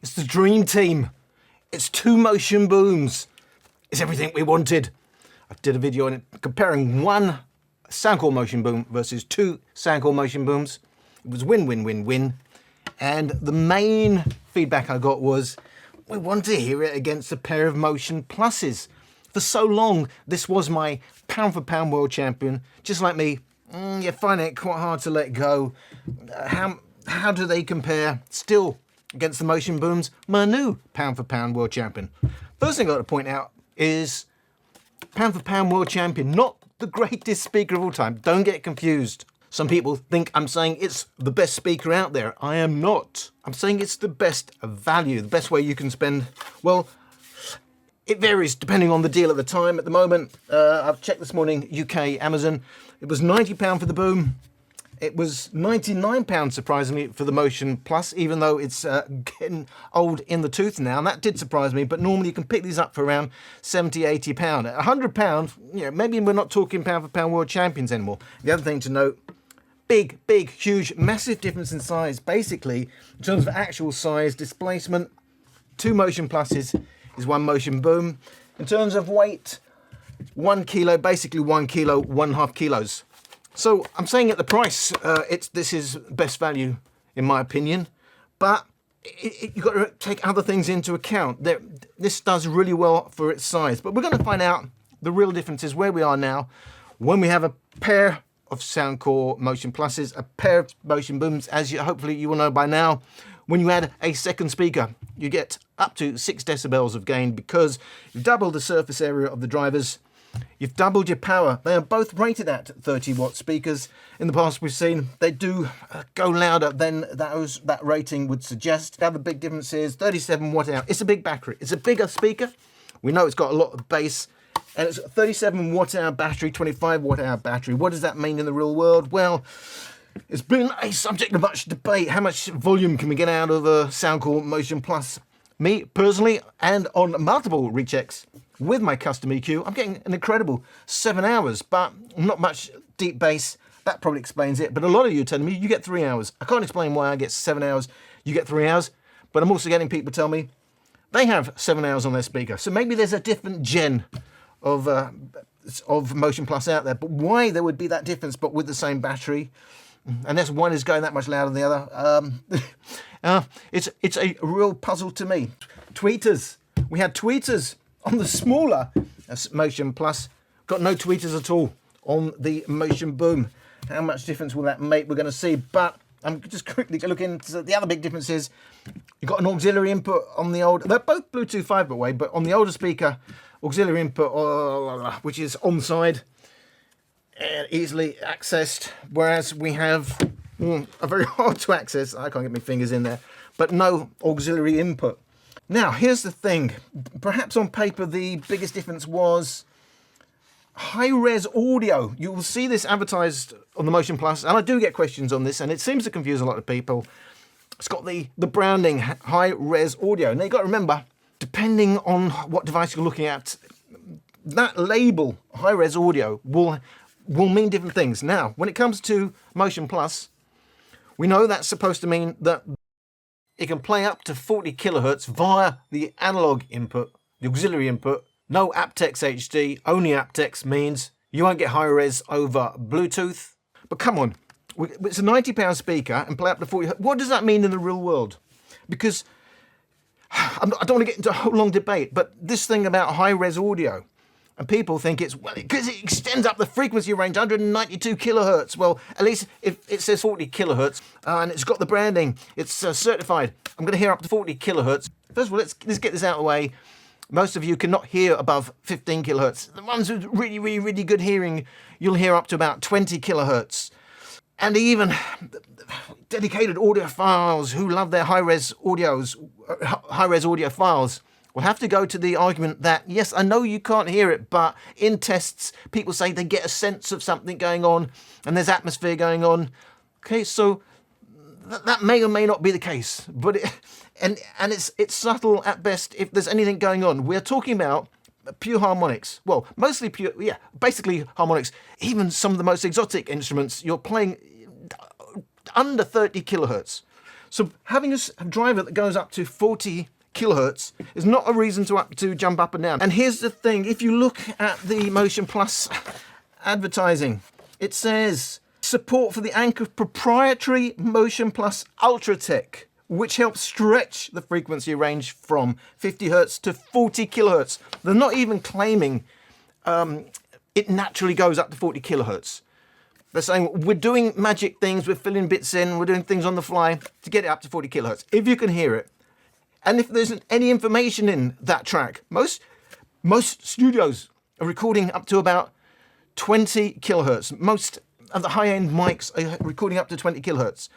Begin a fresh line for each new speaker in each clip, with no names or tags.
It's the dream team. It's 2 motion booms. It's everything we wanted. I did a video on it comparing 1 Soundcore Motion Boom versus 2 Soundcore Motion Booms. It was win, win, win, win. And the main feedback I got was, we want to hear it against a pair of Motion Pluses. For so long, this was my pound for pound world champion. Just like me, you find it quite hard to let go. How do they compare still against the Motion Booms, my new pound for pound world champion? First thing I've got to point out is pound for pound world champion, not the greatest speaker of all time. Don't get confused. Some people think I'm saying it's the best speaker out there. I am not. I'm saying it's the best value, the best way you can spend. Well, it varies depending on the deal at the time. At the moment, I've checked this morning, UK, Amazon, it was £90 for the Boom. It was £99, surprisingly, for the Motion Plus, even though it's getting old in the tooth now. And that did surprise me, but normally you can pick these up for around £70, £80. At £100, you know, maybe we're not talking pound for pound world champions anymore. The other thing to note, big, huge, massive difference in size. Basically, in terms of actual size, displacement, 2 Motion Pluses is 1 Motion Boom. In terms of weight, 1 kilo, basically 1 kilo, 1.5 kilos. So I'm saying at the price, this is best value in my opinion, but you've got to take other things into account. This does really well for its size, but we're going to find out the real differences where we are now when we have a pair of Soundcore Motion Pluses, a pair of Motion Booms, as hopefully you will know by now. When you add a second speaker, you get up to 6 decibels of gain because you've doubled the surface area of the drivers. You've doubled your power. They are both rated at 30-watt speakers. In the past we've seen they do go louder than that rating would suggest. The other big difference is 37 watt hour. It's a big battery. It's a bigger speaker. We know it's got a lot of bass. And it's a 37 watt hour battery, 25 watt hour battery. What does that mean in the real world? Well, it's been a subject of much debate. How much volume can we get out of a Soundcore Motion Plus? Me, personally, and on multiple rechecks with my custom EQ, I'm getting an incredible 7 hours, but not much deep bass. That probably explains it. But a lot of you are telling me you get 3 hours. I can't explain why I get 7 hours, you get 3 hours. But I'm also getting people tell me they have 7 hours on their speaker. So maybe there's a different gen of Motion Plus out there. But why there would be that difference, but with the same battery? Unless one is going that much louder than the other. It's a real puzzle to me. Tweeters. We had tweeters on the smaller Motion Plus. Got no tweeters at all on the Motion Boom. How much difference will that make? We're going to see. But I'm just quickly looking into the other big difference is you've got an auxiliary input on the old. They're both Bluetooth 5 by the way, but on the older speaker, auxiliary input, which is on side and easily accessed, whereas we have a very hard to access. I can't get my fingers in there, but no auxiliary input. Now, here's the thing. Perhaps on paper, the biggest difference was high-res audio. You will see this advertised on the Motion Plus, and I do get questions on this, and it seems to confuse a lot of people. It's got the branding, high-res audio. Now, you've got to remember, depending on what device you're looking at, that label, high-res audio, will mean different things. Now, when it comes to Motion Plus, we know that's supposed to mean that it can play up to 40 kilohertz via the analog input, the auxiliary input. No aptX HD, only aptX means you won't get high res over Bluetooth. But come on, it's a £90 speaker and play up to 40. What does that mean in the real world? Because I don't want to get into a whole long debate, but this thing about high res audio, and people think it's, well, because it extends up the frequency range, 192 kilohertz. Well, at least if it says 40 kilohertz and it's got the branding, it's certified, I'm going to hear up to 40 kilohertz. First of all, let's get this out of the way. Most of you cannot hear above 15 kilohertz. The ones with really good hearing, you'll hear up to about 20 kilohertz. And even dedicated audiophiles who love their high-res audio files will have to go to the argument that, yes, I know you can't hear it, but in tests, people say they get a sense of something going on and there's atmosphere going on. Okay, so that may or may not be the case, but it's subtle at best if there's anything going on. We're talking about pure harmonics. Well, mostly pure, yeah, basically harmonics. Even some of the most exotic instruments, you're playing under 30 kilohertz. So having a driver that goes up to 40 kilohertz is not a reason to jump up and down. And here's the thing, if you look at the Motion Plus advertising, it says support for the Anchor proprietary Motion Plus UltraTech, which helps stretch the frequency range from 50 hertz to 40 kilohertz. They're not even claiming it naturally goes up to 40 kilohertz. They're saying we're doing magic things, we're filling bits in, we're doing things on the fly to get it up to 40 kilohertz. If you can hear it, and if there isn't any information in that track, most studios are recording up to about 20 kilohertz. Most of the high-end mics are recording up to 20 kilohertz.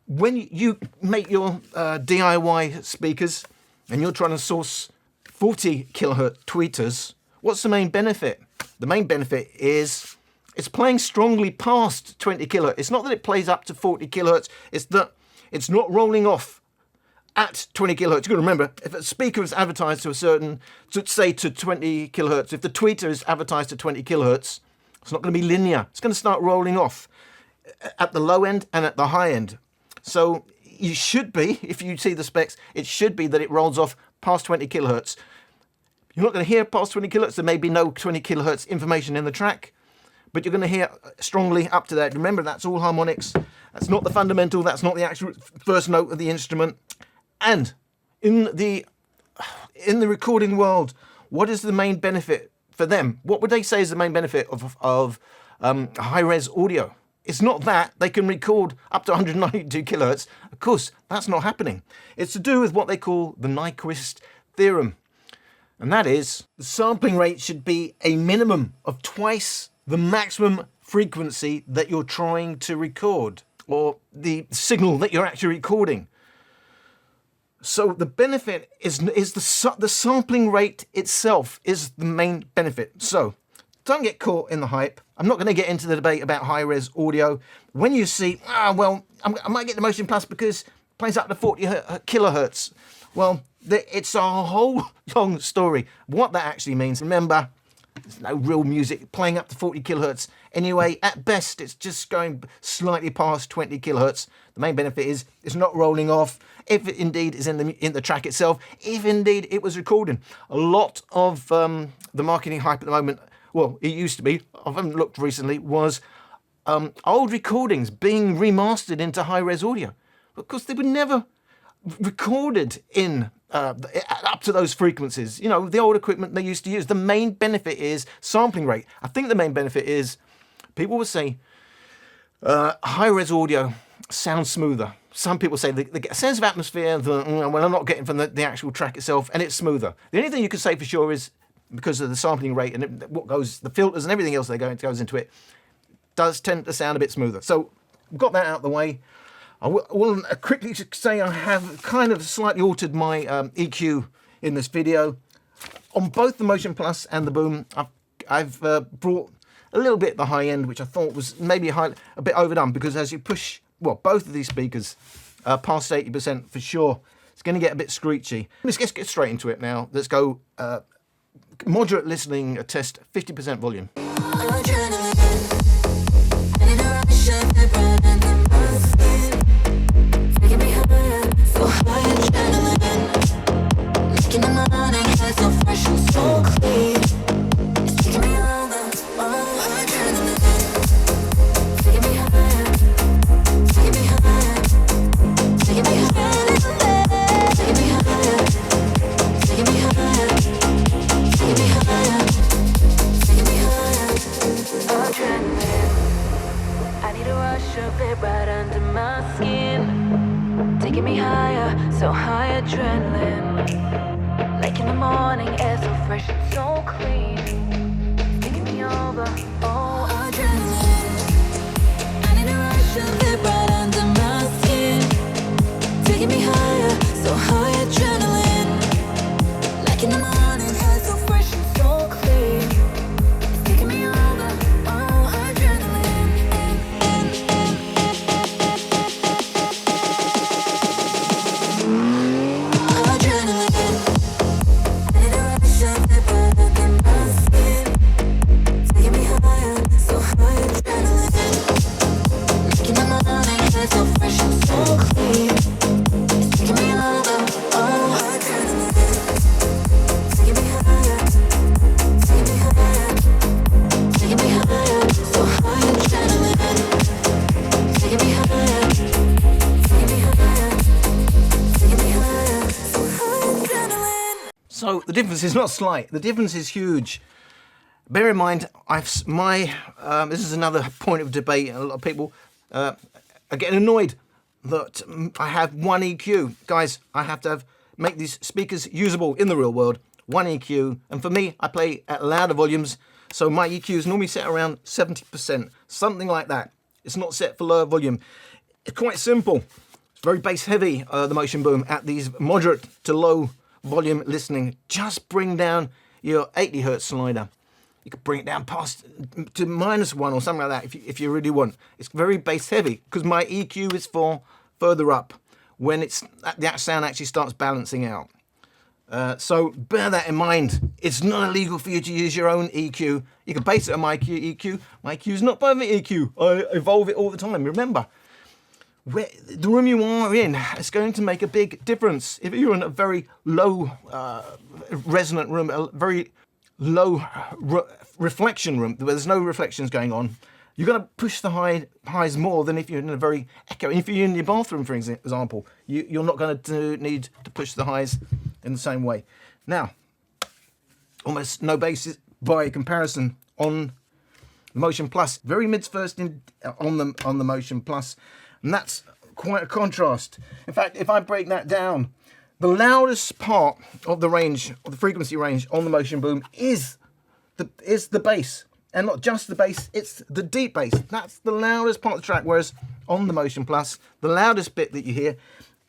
When you make your DIY speakers and you're trying to source 40 kilohertz tweeters, what's the main benefit? The main benefit is it's playing strongly past 20 kilohertz. It's not that it plays up to 40 kilohertz, it's that it's not rolling off at 20 kilohertz. You've got to remember, if a speaker is advertised to a certain, say to 20 kilohertz, if the tweeter is advertised to 20 kilohertz, it's not going to be linear. It's going to start rolling off at the low end and at the high end. So you should be, if you see the specs, it should be that it rolls off past 20 kilohertz. You're not going to hear past 20 kilohertz. There may be no 20 kilohertz information in the track, but you're going to hear strongly up to that. Remember, that's all harmonics. That's not the fundamental. That's not the actual first note of the instrument. And in the recording world, what is the main benefit for them? What would they say is the main benefit of high-res audio? It's not that they can record up to 192 kilohertz. Of course, that's not happening. It's to do with what they call the Nyquist theorem. And that is, the sampling rate should be a minimum of twice the maximum frequency that you're trying to record, or the signal that you're actually recording. So the benefit is the sampling rate itself is the main benefit. So don't get caught in the hype. I'm not going to get into the debate about high-res audio. When you see, I might get the Motion Plus because it plays up to 40 kilohertz. Well, it's a whole long story. What that actually means, remember, there's no real music playing up to 40 kilohertz. Anyway, at best, it's just going slightly past 20 kilohertz. The main benefit is it's not rolling off, if it indeed is in the track itself, if indeed it was recording. A lot of the marketing hype at the moment, well, it used to be, I haven't looked recently, was old recordings being remastered into high-res audio. Because they were never recorded in up to those frequencies. You know, the old equipment they used to use. The main benefit is sampling rate. I think the main benefit is, people will say, high-res audio sounds smoother. Some people say they get a sense of atmosphere that, well, I'm not getting from the actual track itself, and it's smoother. The only thing you can say for sure is, because of the sampling rate and the filters and everything else that goes into it, does tend to sound a bit smoother. So, got that out of the way. I will quickly say I have kind of slightly altered my EQ in this video. On both the Motion Plus and the Boom, I've brought a little bit the high end, which I thought was maybe a bit overdone, because as you push, well, both of these speakers past 80% for sure, it's going to get a bit screechy. Let's get straight into it now. Let's go moderate listening test, 50% volume.
So high adrenaline, like in the morning, air so fresh and so clean, taking me over, oh adrenaline. I need a rush of it right under my skin, taking me higher, so high adrenaline, like in the morning, air so fresh and so clean, taking me over, oh adrenaline. So fresh and so clean.
So the difference is not slight, the difference is huge. Bear in mind, this is another point of debate. A lot of people are getting annoyed that I have one EQ. Guys, I have to make these speakers usable in the real world. One EQ, and for me, I play at louder volumes, so my EQ is normally set around 70%, something like that. It's not set for lower volume. It's quite simple. It's very bass heavy, the Motion Boom, at these moderate to low volume listening. Just bring down your 80 hertz slider. You could bring it down past to -1 or something like that if you really want. It's very bass heavy because my EQ is for further up when that sound actually starts balancing out. So bear that in mind. It's not illegal for you to use your own EQ. You can base it on my EQ. My EQ is not perfect EQ. I evolve it all the time. Remember, the room you are in is going to make a big difference. If you're in a very low resonant room, a very low reflection room where there's no reflections going on, you're going to push the highs more than if you're in a very echo. If you're in your bathroom, for example, you're not going to need to push the highs in the same way. Now, almost no bass by comparison on the Motion Plus. Very mids first on the Motion Plus, and that's quite a contrast. In fact, if I break that down, the loudest part of the range, of the frequency range on the Motion Boom is the bass. And not just the bass, it's the deep bass. That's the loudest part of the track, whereas on the Motion Plus, the loudest bit that you hear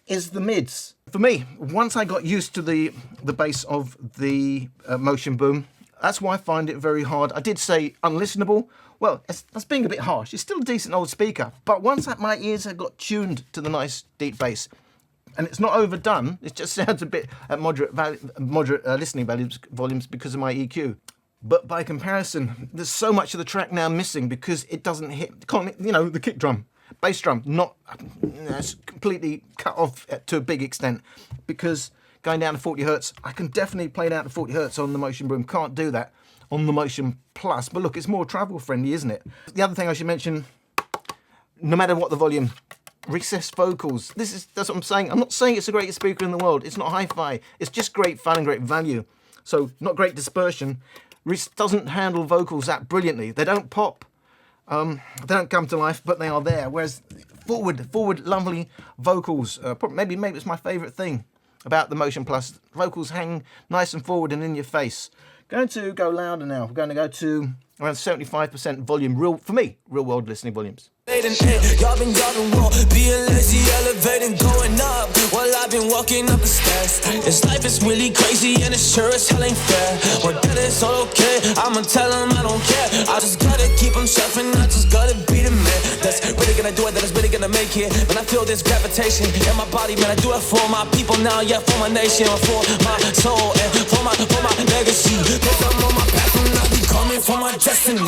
is the mids. For me, once I got used to the bass of the Motion Boom, that's why I find it very hard. I did say unlistenable. Well, that's being a bit harsh. It's still a decent old speaker, but once my ears have got tuned to the nice deep bass, and it's not overdone, it just sounds a bit at moderate listening volumes because of my EQ. But by comparison, there's so much of the track now missing because it doesn't hit, the kick drum, bass drum, it's completely cut off to a big extent because going down to 40 hertz, I can definitely play down to 40 hertz on the Motion Boom. Can't do that on the Motion Plus. But look, it's more travel friendly, isn't it? The other thing I should mention, no matter what the volume, recessed vocals. That's what I'm saying. I'm not saying it's the greatest speaker in the world. It's not hi-fi. It's just great fun and great value. So not great dispersion. Doesn't handle vocals that brilliantly. They don't pop, they don't come to life, but they are there. Whereas forward, lovely vocals. Maybe it's my favourite thing about the Motion Plus. Vocals hang nice and forward and in your face. Going to go louder now. We're going to go to around 75% volume. Real world listening volumes.
Y'all been wrong, being lazy, elevating, going up while I've been walking up the stairs. This life is really crazy and it sure as hell ain't fair. But that is all okay, I'ma tell them I don't care. I just gotta keep them surfing, I just gotta be the man that's really gonna do it, that is really gonna make it. When I feel this gravitation in my body, man, I do it for my people now, yeah, for my nation, for my soul and for my legacy. Cause I'm on my path and I'll be coming for my destiny.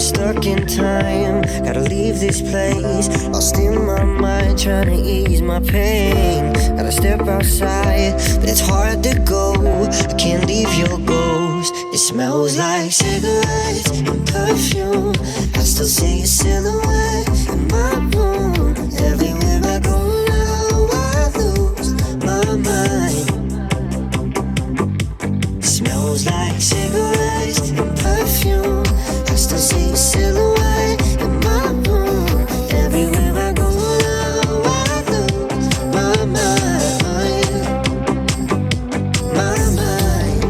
stuck in time. Gotta leave this place, lost in my mind, trying to ease my pain. Gotta step outside, but it's hard to go. I can't leave your ghost. It smells like cigarettes and perfume. I still see your silhouette in my room. Everywhere I go now, I lose my mind. Smells like cigarettes and perfume. I still see your silhouette in my room. Everywhere I go now, I lose my mind. My mind.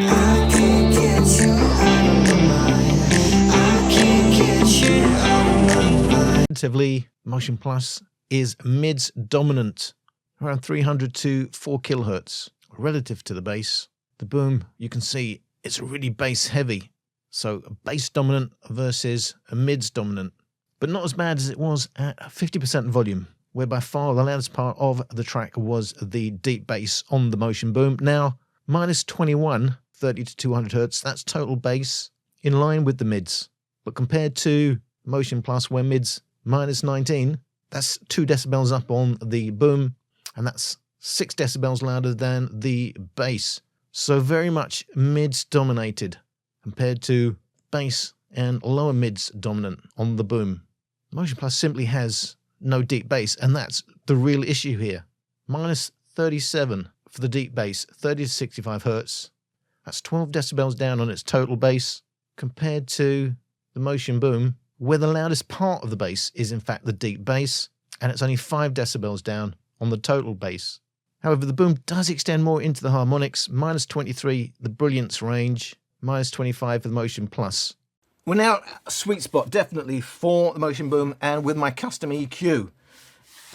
I can't get you out of my mind. I can't get you out of my mind.
Relatively, Motion Plus is mids dominant, around 300 to 4 kilohertz. Relative to the bass, the boom, you can see it's really bass heavy. So a bass dominant versus a mids dominant, but not as bad as it was at 50% volume, where by far the loudest part of the track was the deep bass on the Motion Boom. Now, minus 21, 30 to 200 hertz, that's total bass, in line with the mids. But compared to Motion Plus, where mids minus 19, that's 2 decibels up on the boom, and that's 6 decibels louder than the bass. So very much mids dominated compared to bass and lower mids dominant on the boom. Motion Plus simply has no deep bass, and that's the real issue here. Minus 37 for the deep bass, 30 to 65 hertz. That's 12 decibels down on its total bass compared to the Motion Boom, where the loudest part of the bass is in fact the deep bass, and it's only 5 decibels down on the total bass. However, the boom does extend more into the harmonics, minus 23 the brilliance range, minus 25 for the Motion Plus. We're now a sweet spot, definitely, for the Motion Boom and with my custom EQ.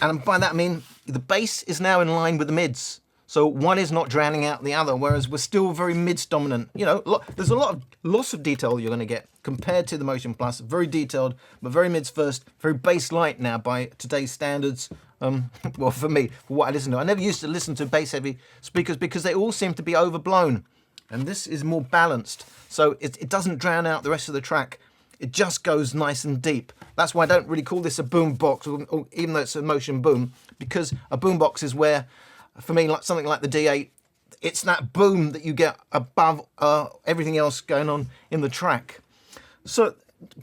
And by that I mean the bass is now in line with the mids. So one is not drowning out the other, whereas we're still very mids dominant. You know, there's a lot of loss of detail you're going to get compared to the Motion Plus. Very detailed, but very mids first, very bass light now by today's standards. Well, for me, for what I listen to. I never used to listen to bass heavy speakers because they all seem to be overblown. And this is more balanced. So it doesn't drown out the rest of the track. It just goes nice and deep. That's why I don't really call this a boom box, or even though it's a Motion Boom, because a boom box is where, for me, like something like the D8, it's that boom that you get above everything else going on in the track. So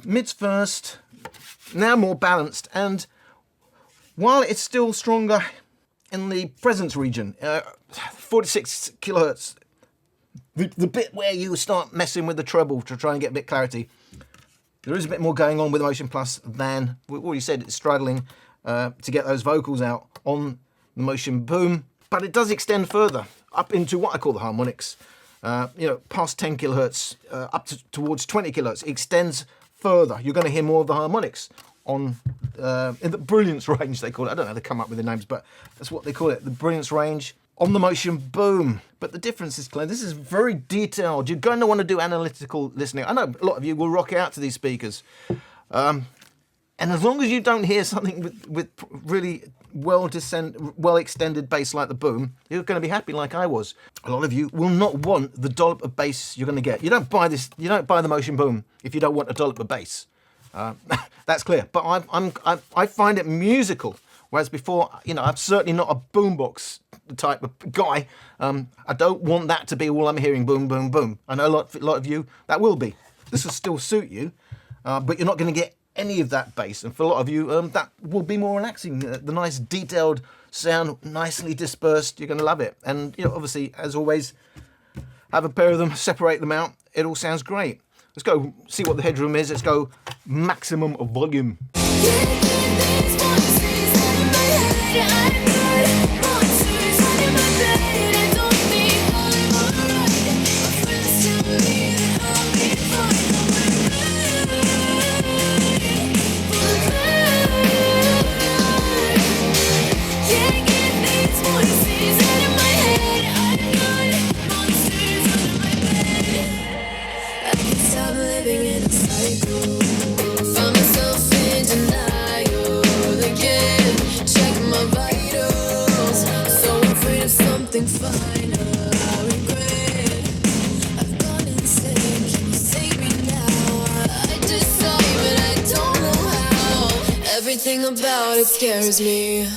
mids first, now more balanced, and while it's still stronger in the presence region, 46 kilohertz, the bit where you start messing with the treble to try and get a bit clarity, there is a bit more going on with Motion Plus than, we already said, it's struggling to get those vocals out on the Motion Boom. But it does extend further up into what I call the harmonics, past 10 kilohertz, up towards 20 kilohertz. It extends further. You're going to hear more of the harmonics on in the brilliance range, they call it. I don't know how they come up with the names, but that's what they call it, the brilliance range on the Motion Boom. But the difference is clear. This is very detailed. You're going to want to do analytical listening. I know a lot of you will rock out to these speakers. And as long as you don't hear something with really well extended bass like the boom, you're going to be happy like I was. A lot of you will not want the dollop of bass you're going to get. You don't buy this. You don't buy the Motion Boom if you don't want a dollop of bass. That's clear. But I find it musical. Whereas before, I'm certainly not a boombox type of guy. I don't want that to be all I'm hearing, boom, boom, boom. I know a lot of you, that will be. This will still suit you, but you're not going to get any of that bass. And for a lot of you, that will be more relaxing. The nice detailed sound, nicely dispersed, you're going to love it. And, obviously, as always, have a pair of them, separate them out. It all sounds great. Let's go see what the headroom is. Let's go maximum of volume.
Living in a cycle, find myself in denial.
Everything about it scares me.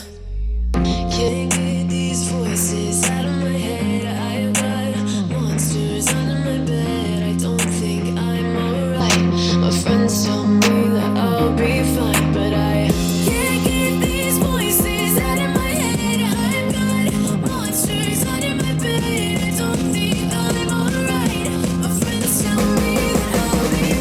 Can't get these voices out of my head. I've got monsters under my bed. I don't think I'm alright. My friends tell me that I'll be fine, but I can't get these voices out of my head. I've got monsters under my bed. I don't think I'm alright. My friends tell me that I'll be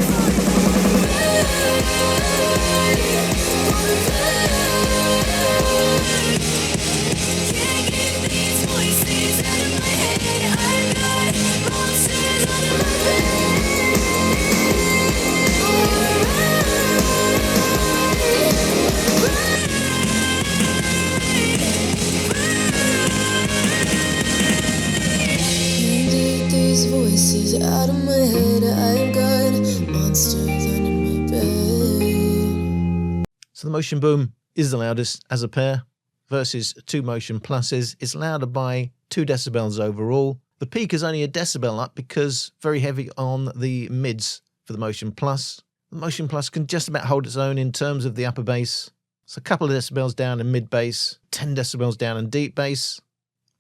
voices out of my head. I've got monsters under my bed.
So the Motion Boom is the loudest as a pair versus two Motion Pluses. It's louder by 2 decibels overall. The peak is only a decibel up because very heavy on the mids for the Motion Plus. The Motion Plus can just about hold its own in terms of the upper bass. It's a couple of decibels down in mid bass, 10 decibels down in deep bass.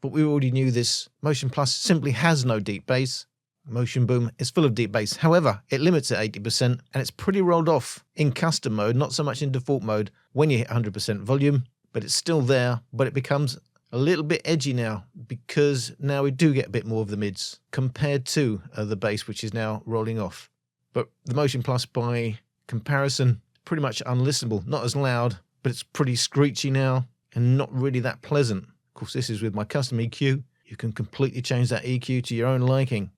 But we already knew this. Motion Plus simply has no deep bass. Motion Boom is full of deep bass. However, it limits at 80% and it's pretty rolled off in custom mode, not so much in default mode when you hit 100% volume, but it's still there, but it becomes a little bit edgy now because now we do get a bit more of the mids compared to the bass, which is now rolling off. But the Motion Plus, by comparison, pretty much unlistenable. Not as loud, but it's pretty screechy now and not really that pleasant. Of course, this is with my custom EQ. You can completely change that EQ to your own liking.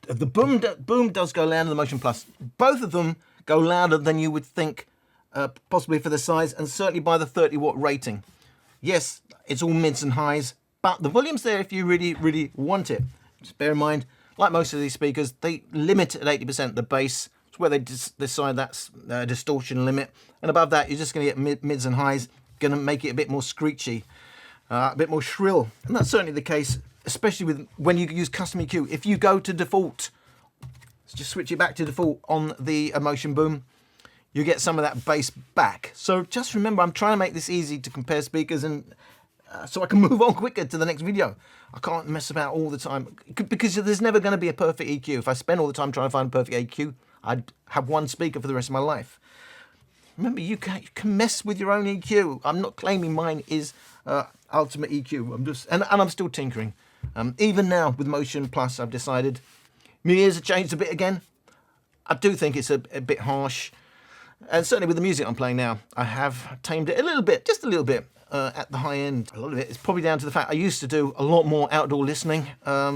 The boom does go louder than the Motion Plus. Both of them go louder than you would think, possibly for the size, and certainly by the 30-watt rating. Yes, it's all mids and highs, but the volume's there if you really, really want it. Just bear in mind, like most of these speakers, they limit at 80% the bass. It's where they decide that's distortion limit. And above that, you're just going to get mids and highs, going to make it a bit more screechy, a bit more shrill. And that's certainly the case, especially with when you use custom EQ. If you go to default, just switch it back to default on the Motion Boom, you get some of that bass back. So just remember, I'm trying to make this easy to compare speakers and so I can move on quicker to the next video. I can't mess about all the time because there's never going to be a perfect EQ. If I spend all the time trying to find a perfect EQ, I'd have one speaker for the rest of my life. Remember, you can mess with your own EQ. I'm not claiming mine is ultimate EQ. And I'm still tinkering. Even now with Motion Plus, I've decided my ears have changed a bit again. I do think it's a bit harsh. And certainly with the music I'm playing now, I have tamed it a little bit, just a little bit at the high end. A lot of it is probably down to the fact I used to do a lot more outdoor listening, a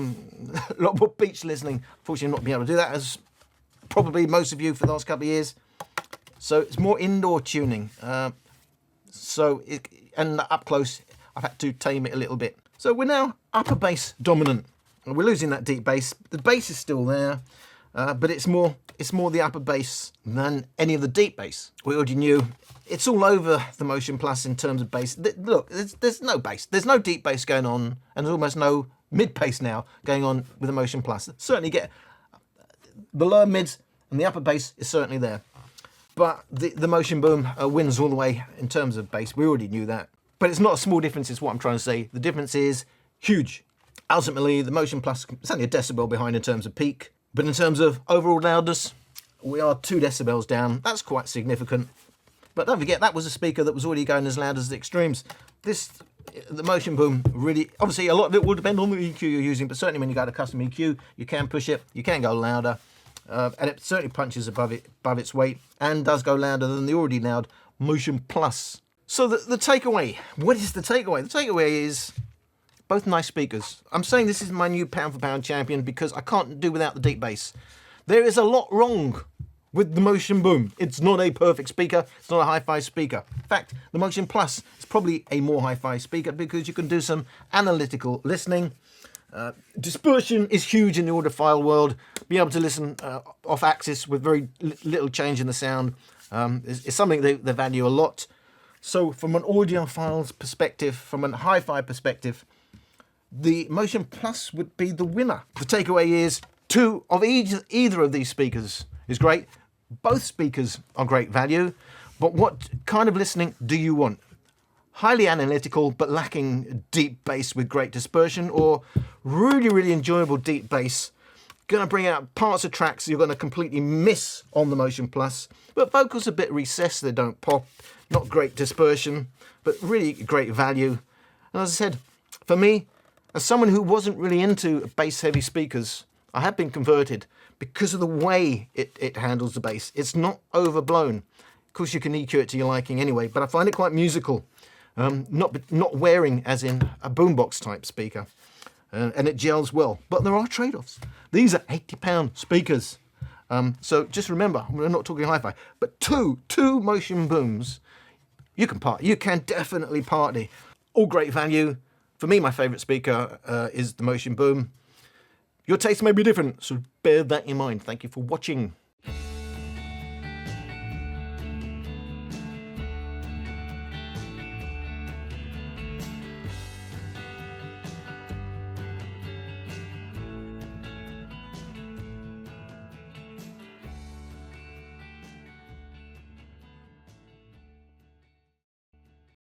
lot more beach listening. Fortunately, not being able to do that as probably most of you for the last couple of years. So it's more indoor tuning. And up close, I've had to tame it a little bit. So we're now upper bass dominant. We're losing that deep bass. The bass is still there, but it's more the upper bass than any of the deep bass. We already knew it's all over the Motion Plus in terms of bass. Look, there's no bass. There's no deep bass going on, and there's almost no mid bass now going on with the Motion Plus. Certainly get the lower mids and the upper bass is certainly there. But the Motion Boom wins all the way in terms of bass. We already knew that. But it's not a small difference, is what I'm trying to say. The difference is huge. Ultimately, the Motion Plus is only a decibel behind in terms of peak. But in terms of overall loudness, we are 2 decibels down. That's quite significant. But don't forget, that was a speaker that was already going as loud as the extremes. The Motion Boom really, obviously a lot of it will depend on the EQ you're using, but certainly when you go to custom EQ, you can push it, you can go louder. And it certainly punches above its weight and does go louder than the already loud Motion Plus. So the takeaway, what is the takeaway? The takeaway is both nice speakers. I'm saying this is my new pound for pound champion because I can't do without the deep bass. There is a lot wrong with the Motion Boom. It's not a perfect speaker. It's not a hi-fi speaker. In fact, the Motion Plus is probably a more hi-fi speaker because you can do some analytical listening. Dispersion is huge in the audiophile world. Being able to listen off axis with very little change in the sound is something they value a lot. So from an audiophile's perspective, from a hi-fi perspective, the Motion Plus would be the winner. The takeaway is either of these speakers is great. Both speakers are great value. But what kind of listening do you want? Highly analytical but lacking deep bass with great dispersion, or really, really enjoyable deep bass, going to bring out parts of tracks you're going to completely miss on the Motion Plus, but vocals a bit recessed, they don't pop, not great dispersion, but really great value. And as I said, for me, as someone who wasn't really into bass-heavy speakers, I have been converted because of the way it handles the bass. It's not overblown. Of course, you can EQ it to your liking anyway, but I find it quite musical. Not wearing as in a boombox type speaker. And it gels well. But there are trade-offs. These are £80 speakers. So just remember, we're not talking hi-fi, but two motion booms, you can party. You can definitely party. All great value. For me, my favourite speaker is the Motion Boom. Your taste may be different, so bear that in mind. Thank you for watching.